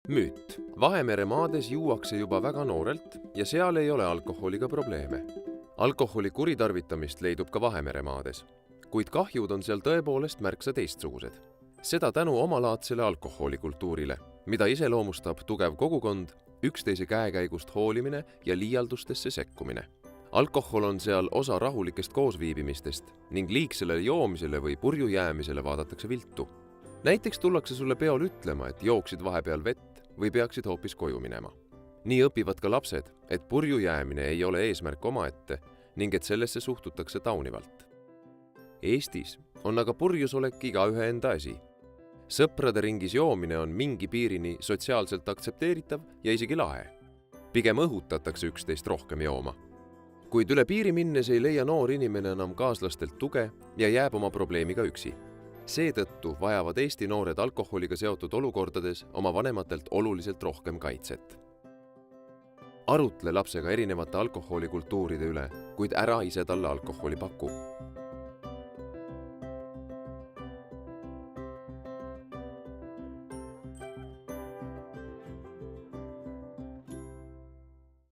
Müüt. Vahemere maades juuakse juba väga noorelt ja seal ei ole alkoholiga probleeme. Alkoholi kuritarvitamist leidub ka Vahemere maades, kuid kahjud on seal tõepoolest märksa teistsugused. Seda tänu omalaadsele alkoholikultuurile, mida iseloomustab tugev kogukond, üksteise käekäigust hoolimine ja liialdustesse sekkumine. Alkohol on seal osa rahulikest koosviibimistest ning liigsele joomisele või purju jäämisele vaadatakse viltu. Näiteks tullakse sulle peol ütlema, et jooksid vahepeal vett või peaksid hoopis koju minema. Nii õpivad ka lapsed, et purju jäämine ei ole eesmärk omaette ning et sellesse suhtutakse taunivalt. Eestis on aga purjusolek igaühe enda asi. Sõprade ringis joomine on mingi piirini sotsiaalselt aktsepteeritav ja isegi lahe. Pigem õhutatakse üksteist rohkem jooma. Kuid üle piiri minnes ei leia noor inimene enam kaaslastelt tuge ja jääb oma probleemiga üksi. Seetõttu vajavad Eesti noored alkoholiga seotud olukordades oma vanematelt oluliselt rohkem kaitset. Arutle lapsega erinevate alkoholikultuuride üle, kuid ära ise talle alkoholi paku.